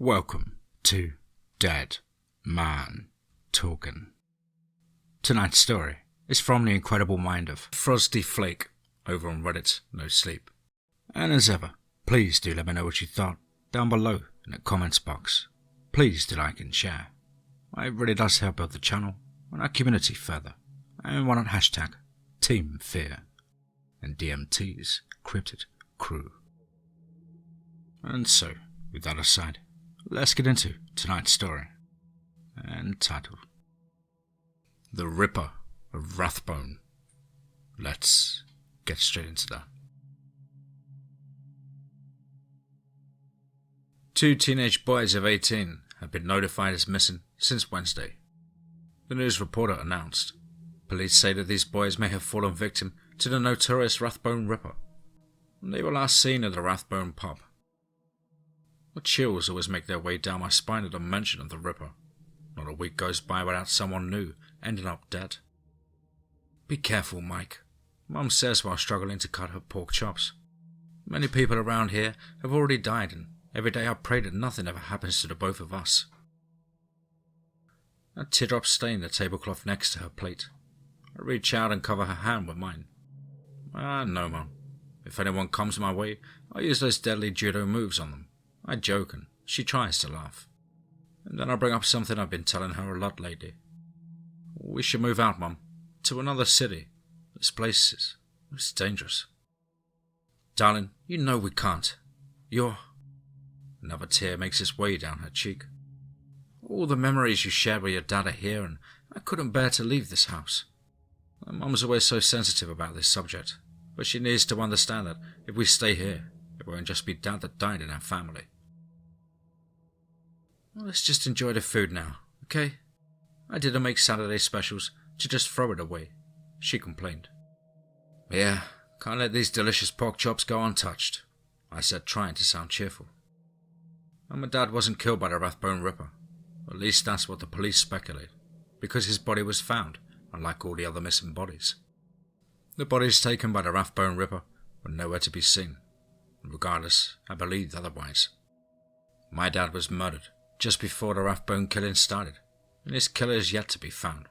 Welcome to Dead Man Talking. Tonight's story is from the incredible mind of FroztyFlake over on Reddit No Sleep. And as ever, please do let me know what you thought down below in the comments box. Please do like and share. It really does help build the channel and our community further. And why not hashtag TeamFEAR and DMT's Cryptid Crew. And so, with that aside, let's get into tonight's story, entitled The Ripper of Rathbone. Let's get straight into that. Two teenage boys of 18 have been notified as missing since Wednesday. The news reporter announced. Police say that these boys may have fallen victim to the notorious Rathbone Ripper. They were last seen at the Rathbone pub. The chills always make their way down my spine at the mention of the Ripper. Not a week goes by without someone new ending up dead. Be careful, Mike, Mum says while struggling to cut her pork chops. Many people around here have already died, and every day I pray that nothing ever happens to the both of us. A teardrop stained the tablecloth next to her plate. I reach out and cover her hand with mine. No, Mum. If anyone comes my way, I use those deadly judo moves on them. I joke and she tries to laugh. And then I bring up something I've been telling her a lot lately. We should move out, Mum, to another city. This place is dangerous. Darling, you know we can't. Another tear makes its way down her cheek. All the memories you shared with your dad are here, and I couldn't bear to leave this house. My Mum's always so sensitive about this subject, but she needs to understand that if we stay here, it won't just be Dad that died in our family. Well, let's just enjoy the food now, okay? I didn't make Saturday specials to just throw it away, she complained. Yeah, can't let these delicious pork chops go untouched, I said, trying to sound cheerful. And my dad wasn't killed by the Rathbone Ripper. At least that's what the police speculate, because his body was found, unlike all the other missing bodies. The bodies taken by the Rathbone Ripper were nowhere to be seen. Regardless, I believed otherwise. My dad was murdered just before the Rathbone killing started, and his killer is yet to be found.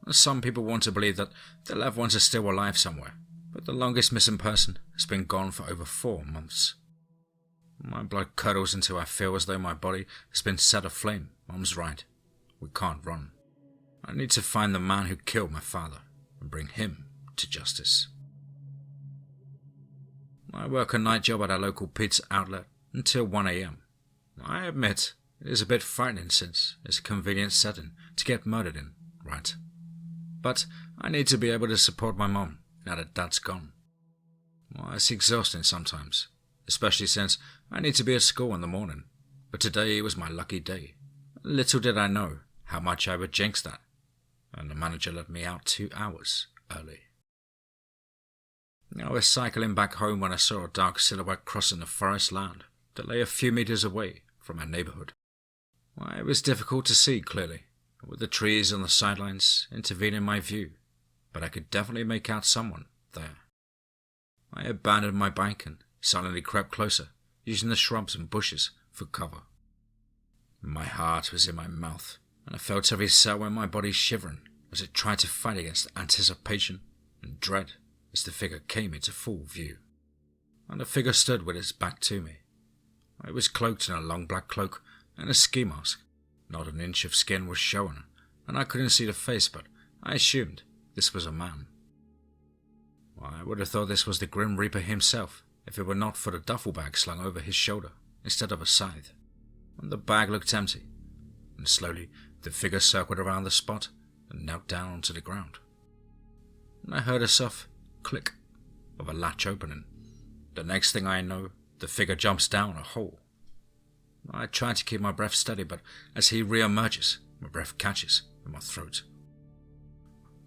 Some people want to believe that their loved ones are still alive somewhere, but the longest missing person has been gone for over 4 months. My blood curdles until I feel as though my body has been set aflame. Mum's right. We can't run. I need to find the man who killed my father and bring him to justice. I work a night job at a local pizza outlet until 1 a.m. I admit it is a bit frightening since it's a convenient setting to get murdered in, right? But I need to be able to support my mum now that Dad's gone. It's exhausting sometimes, especially since I need to be at school in the morning. But today was my lucky day. Little did I know how much I would jinx that, and the manager let me out 2 hours early. I was cycling back home when I saw a dark silhouette crossing the forest land that lay a few meters away from our neighborhood. It was difficult to see clearly, with the trees on the sidelines intervening my view, but I could definitely make out someone there. I abandoned my bike and silently crept closer, using the shrubs and bushes for cover. My heart was in my mouth, and I felt every cell in my body shivering as it tried to fight against anticipation and dread as the figure came into full view. And the figure stood with its back to me. It was cloaked in a long black cloak and a ski mask. Not an inch of skin was showing, and I couldn't see the face, but I assumed this was a man. I would have thought this was the Grim Reaper himself if it were not for the duffel bag slung over his shoulder instead of a scythe. And the bag looked empty, and slowly the figure circled around the spot and knelt down onto the ground. And I heard a soft click of a latch opening. The next thing I know, the figure jumps down a hole. I try to keep my breath steady, but as he re-emerges, my breath catches in my throat.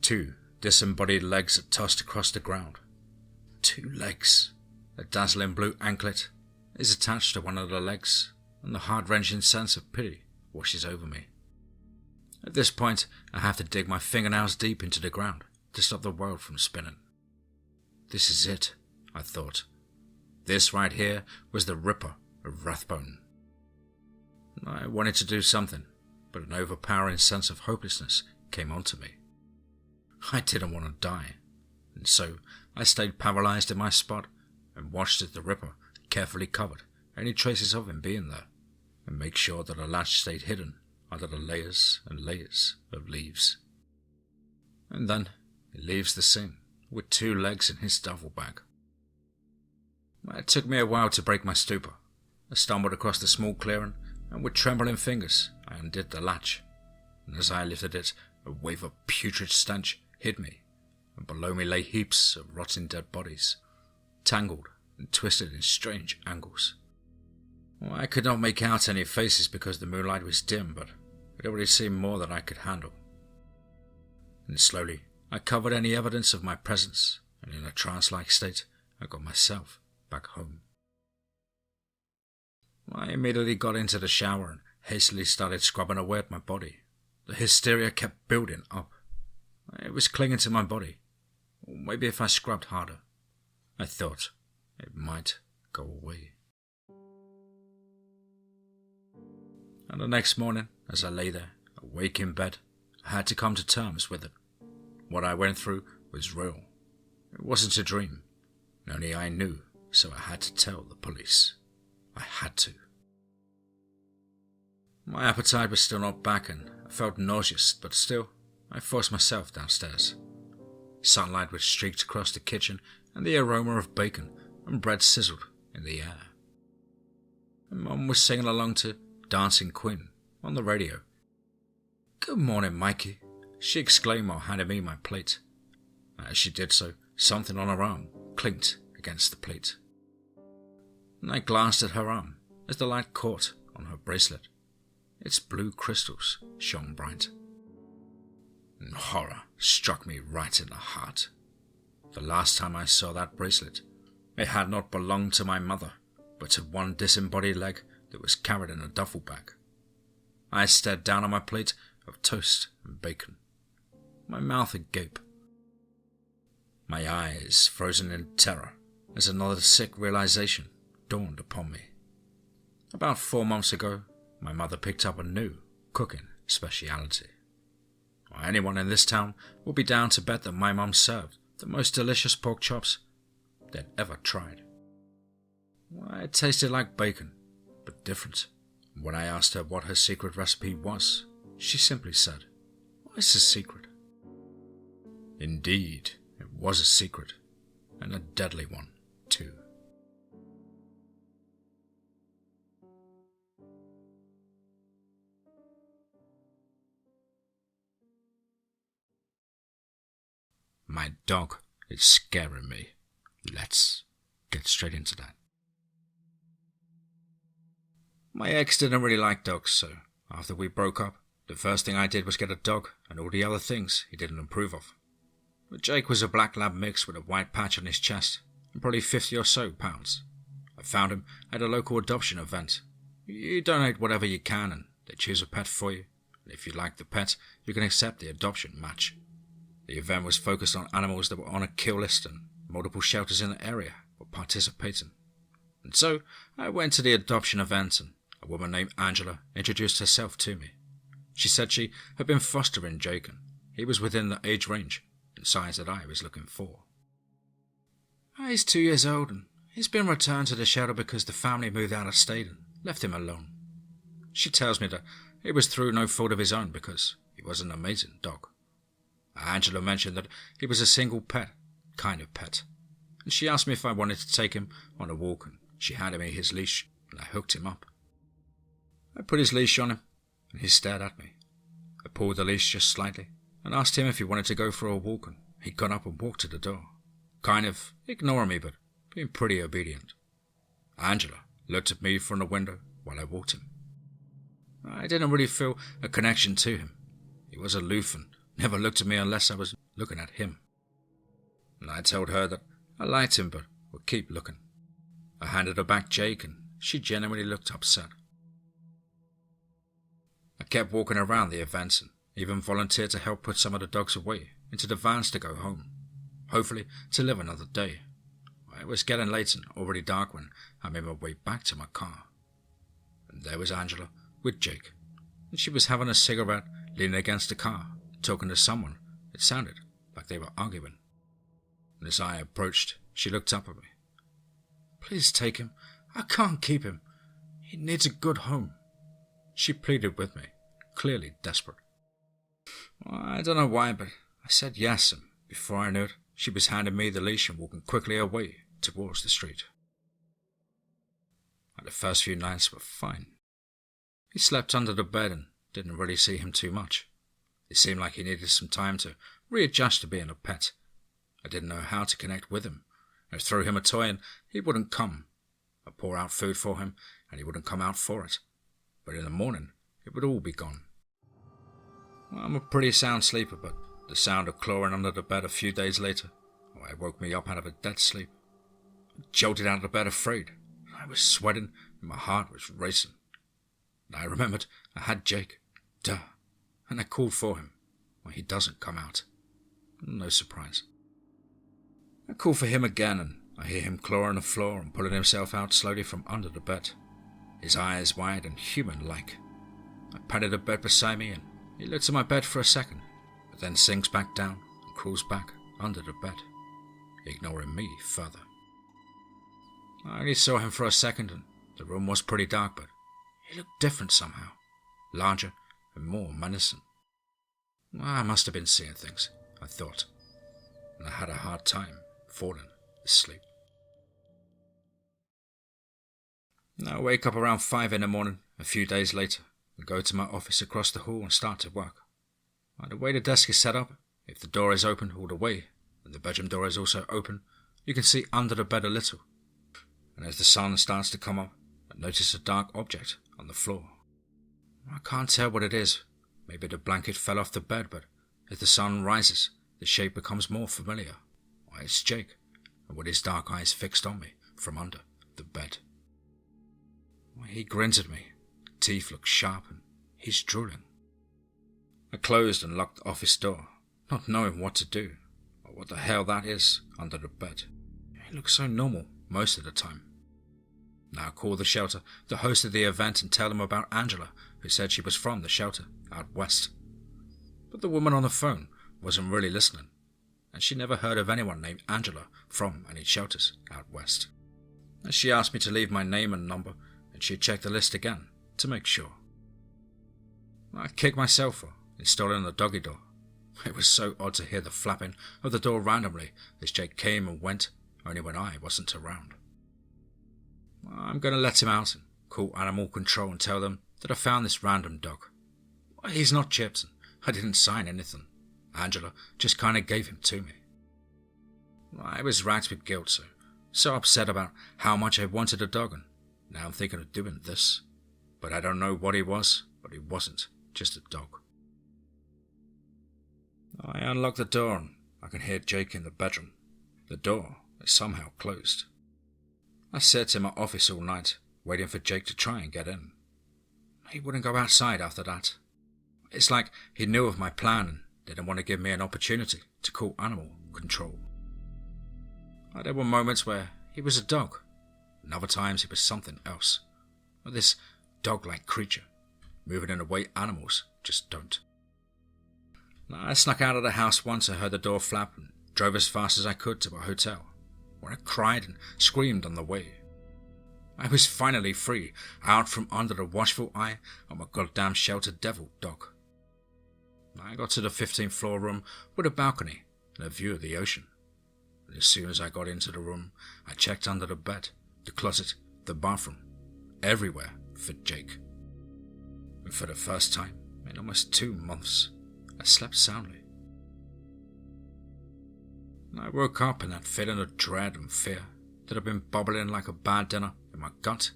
2 disembodied legs are tossed across the ground. 2 legs. A dazzling blue anklet is attached to one of the legs, and the heart-wrenching sense of pity washes over me. At this point, I have to dig my fingernails deep into the ground to stop the world from spinning. This is it, I thought. This right here was the Ripper of Rathbone. I wanted to do something, but an overpowering sense of hopelessness came onto me. I didn't want to die, and so I stayed paralyzed in my spot and watched as the Ripper carefully covered any traces of him being there, and make sure that the latch stayed hidden under the layers and layers of leaves. And then he leaves the scene with 2 legs in his duffel bag. It took me a while to break my stupor. I stumbled across the small clearing, and with trembling fingers I undid the latch, and as I lifted it, a wave of putrid stench hit me, and below me lay heaps of rotting dead bodies, tangled and twisted in strange angles. I could not make out any faces because the moonlight was dim, but it already seemed more than I could handle. And slowly I covered any evidence of my presence, and in a trance-like state I got myself back home. I immediately got into the shower and hastily started scrubbing away at my body. The hysteria kept building up. It was clinging to my body. Maybe if I scrubbed harder, I thought, it might go away. And the next morning, as I lay there, awake in bed, I had to come to terms with it. What I went through was real. It wasn't a dream. Only I knew, so I had to tell the police. I had to. My appetite was still not back and I felt nauseous, but still, I forced myself downstairs. Sunlight was streaked across the kitchen and the aroma of bacon and bread sizzled in the air. And Mum was singing along to Dancing Queen on the radio. "Good morning, Mikey," she exclaimed while handing me my plate. As she did so, something on her arm clinked against the plate. And I glanced at her arm as the light caught on her bracelet. Its blue crystals shone bright. And horror struck me right in the heart. The last time I saw that bracelet, it had not belonged to my mother, but to one disembodied leg that was carried in a duffel bag. I stared down on my plate of toast and bacon, my mouth agape, my eyes frozen in terror as another sick realization dawned upon me. About 4 months ago, my mother picked up a new cooking speciality. Anyone in this town will be down to bet that my mum served the most delicious pork chops they'd ever tried. It tasted like bacon, but different. When I asked her what her secret recipe was, she simply said, "What's a secret?" Indeed, it was a secret, and a deadly one, too. My dog is scaring me. Let's get straight into that. My ex didn't really like dogs, so after we broke up, the first thing I did was get a dog and all the other things he didn't approve of. But Jake was a black lab mix with a white patch on his chest and probably 50 or so pounds. I found him at a local adoption event. You donate whatever you can and they choose a pet for you. And if you like the pet, you can accept the adoption match. The event was focused on animals that were on a kill list and multiple shelters in the area were participating. And so I went to the adoption event and a woman named Angela introduced herself to me. She said she had been fostering Jake and he was within the age range and size that I was looking for. He's 2 years old and he's been returned to the shelter because the family moved out of state and left him alone. She tells me that it was through no fault of his own because he was an amazing dog. Angela mentioned that he was a single pet, kind of pet, and she asked me if I wanted to take him on a walk and she handed me his leash and I hooked him up. I put his leash on him and he stared at me. I pulled the leash just slightly and asked him if he wanted to go for a walk and he got up and walked to the door, kind of ignoring me but being pretty obedient. Angela looked at me from the window while I walked him. I didn't really feel a connection to him. He was aloof and never looked at me unless I was looking at him. And I told her that I liked him but would keep looking. I handed her back Jake and she genuinely looked upset. I kept walking around the events and even volunteered to help put some of the dogs away into the vans to go home, hopefully to live another day. It was getting late and already dark when I made my way back to my car. And there was Angela with Jake, and she was having a cigarette, leaning against the car, talking to someone. It sounded like they were arguing. And as I approached, she looked up at me. "Please take him. I can't keep him. He needs a good home," she pleaded with me, clearly desperate. Well, I don't know why, but I said yes, and before I knew it, she was handing me the leash and walking quickly away towards the street. The first few nights were fine. He slept under the bed and didn't really see him too much. It seemed like he needed some time to readjust to being a pet. I didn't know how to connect with him. I threw him a toy and he wouldn't come. I'd pour out food for him and he wouldn't come out for it. But in the morning, it would all be gone. Well, I'm a pretty sound sleeper, but the sound of clawing under the bed a few days later, it woke me up out of a dead sleep. I jolted out of bed afraid. I was sweating and my heart was racing. And I remembered I had Jake. Duh. And I called for him. Well, he doesn't come out. No surprise. I call for him again and I hear him clawing the floor and pulling himself out slowly from under the bed. His eyes wide and human-like. I patted the bed beside me and he looks at my bed for a second, but then sinks back down and crawls back under the bed, ignoring me further. I only saw him for a second and the room was pretty dark, but he looked different somehow, larger and more menacing. I must have been seeing things, I thought, and I had a hard time falling asleep. I wake up around 5 in the morning, a few days later, and go to my office across the hall and start to work. The way the desk is set up, if the door is open all the way, and the bedroom door is also open, you can see under the bed a little. And as the sun starts to come up, I notice a dark object on the floor. I can't tell what it is. Maybe the blanket fell off the bed, but as the sun rises, the shape becomes more familiar. Why, it's Jake, and with his dark eyes fixed on me from under the bed. He grins at me, teeth look sharp, and he's drooling. I closed and locked the office door, not knowing what to do, or what the hell that is under the bed. He looks so normal most of the time. Now I call the shelter, the host of the event, and tell them about Angela, who said she was from the shelter out west. But the woman on the phone wasn't really listening, and she never heard of anyone named Angela from any shelters out west. And she asked me to leave my name and number, and she'd check the list again to make sure. I kicked myself for installing the doggy door. It was so odd to hear the flapping of the door randomly as Jake came and went, only when I wasn't around. I'm going to let him out and call animal control and tell them that I found this random dog. He's not chipped and I didn't sign anything. Angela just kind of gave him to me. I was racked with guilt, so upset about how much I wanted a dog, and now I'm thinking of doing this. But I don't know what he was, but he wasn't just a dog. I unlock the door and I can hear Jake in the bedroom. The door is somehow closed. I sat in my office all night, waiting for Jake to try and get in. He wouldn't go outside after that. It's like he knew of my plan and didn't want to give me an opportunity to call animal control. There were moments where he was a dog, and other times he was something else. This dog-like creature, moving in a way animals just don't. I snuck out of the house once. I heard the door flap and drove as fast as I could to a hotel, where I cried and screamed on the way. I was finally free, out from under the watchful eye of my goddamn sheltered devil dog. I got to the 15th floor room with a balcony and a view of the ocean. And as soon as I got into the room, I checked under the bed, the closet, the bathroom, everywhere for Jake. And for the first time in almost 2 months, I slept soundly. I woke up in that feeling of dread and fear that had been bubbling like a bad dinner in my gut.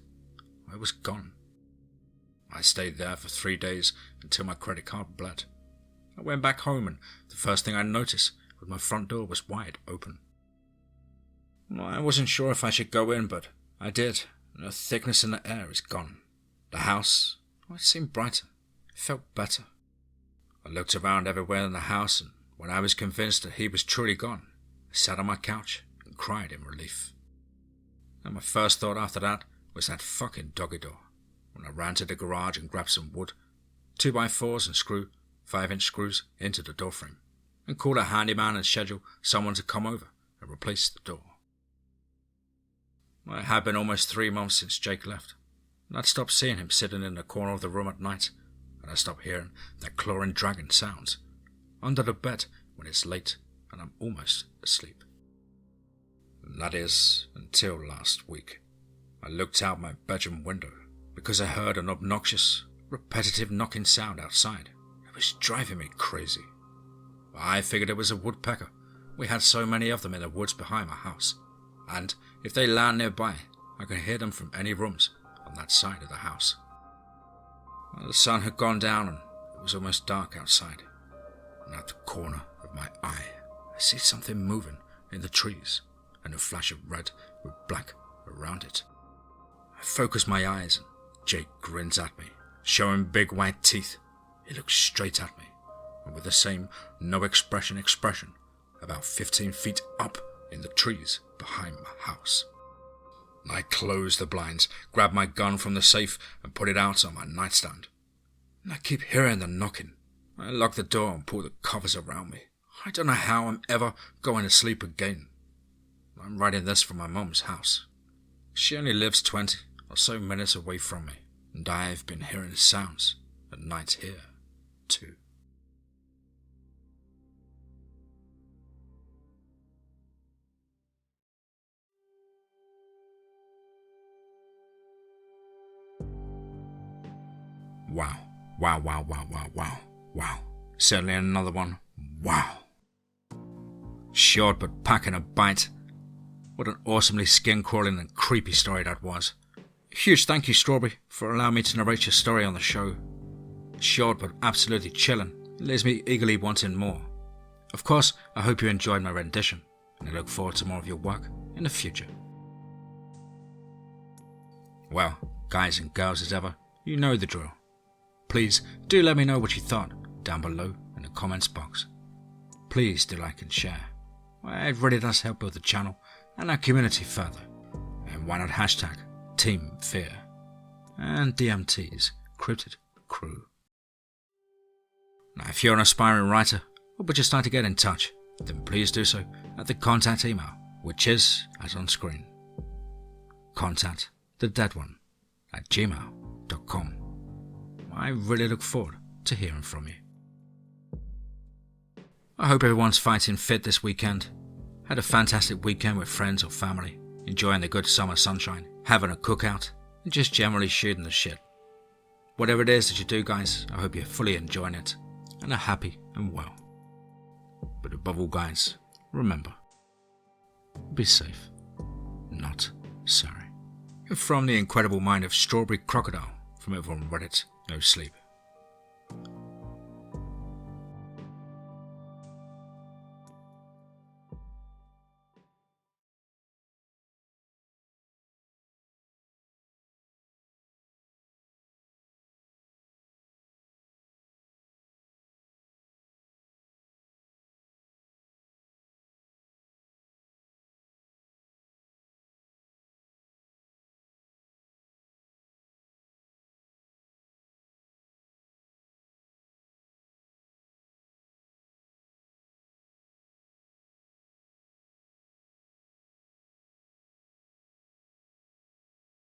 I was gone. I stayed there for 3 days until my credit card bled. I went back home and the first thing I noticed was my front door was wide open. I wasn't sure if I should go in, but I did, and the thickness in the air is gone. The house, it seemed brighter. It felt better. I looked around everywhere in the house, and when I was convinced that he was truly gone, I sat on my couch and cried in relief. And my first thought after that was that fucking doggy door. when I ran to the garage and grabbed some wood, 2x4s and screw 5-inch screws into the door frame, and called a handyman and scheduled someone to come over and replace the door. It had been almost 3 months since Jake left, and I'd stopped seeing him sitting in the corner of the room at night, and I stopped hearing that clawing dragging sounds under the bed when it's late and I'm almost asleep. And that is, until last week. I looked out my bedroom window because I heard an obnoxious, repetitive knocking sound outside. It was driving me crazy. I figured it was a woodpecker. We had so many of them in the woods behind my house, and if they land nearby, I could hear them from any rooms on that side of the house. Well, the sun had gone down and it was almost dark outside, and at the corner of my eye, I see something moving in the trees, and a flash of red with black around it. I focus my eyes and Jake grins at me, showing big white teeth. He looks straight at me, and with the same no expression about 15 feet up in the trees behind my house. I close the blinds, grab my gun from the safe and put it out on my nightstand. And I keep hearing the knocking. I lock the door and pull the covers around me. I don't know how I'm ever going to sleep again. I'm writing this from my mum's house. She only lives 20 or so minutes away from me, and I've been hearing sounds at night here, too. Wow. Certainly another one. Wow. Short but packing a bite. What an awesomely skin-crawling and creepy story that was. Huge thank you, Strawberry, for allowing me to narrate your story on the show. Short but absolutely chilling. It leaves me eagerly wanting more. Of course, I hope you enjoyed my rendition, and I look forward to more of your work in the future. Well, guys and girls as ever, you know the drill. Please do let me know what you thought down below in the comments box. Please do like and share. It really does help build the channel and our community further. And why not hashtag TeamFEAR and DMT's Cryptid Crew. Now, if you're an aspiring writer or would just like to get in touch, then please do so at the contact email, which is as on screen. contactthedeadone@gmail.com. I really look forward to hearing from you. I hope everyone's fighting fit this weekend. Had a fantastic weekend with friends or family, enjoying the good summer sunshine, having a cookout, and just generally shooting the shit. Whatever it is that you do, guys, I hope you're fully enjoying it and are happy and well. But above all, guys, remember, be safe, not sorry. From the incredible mind of Strawberry Crocodile from over on Reddit, no sleep.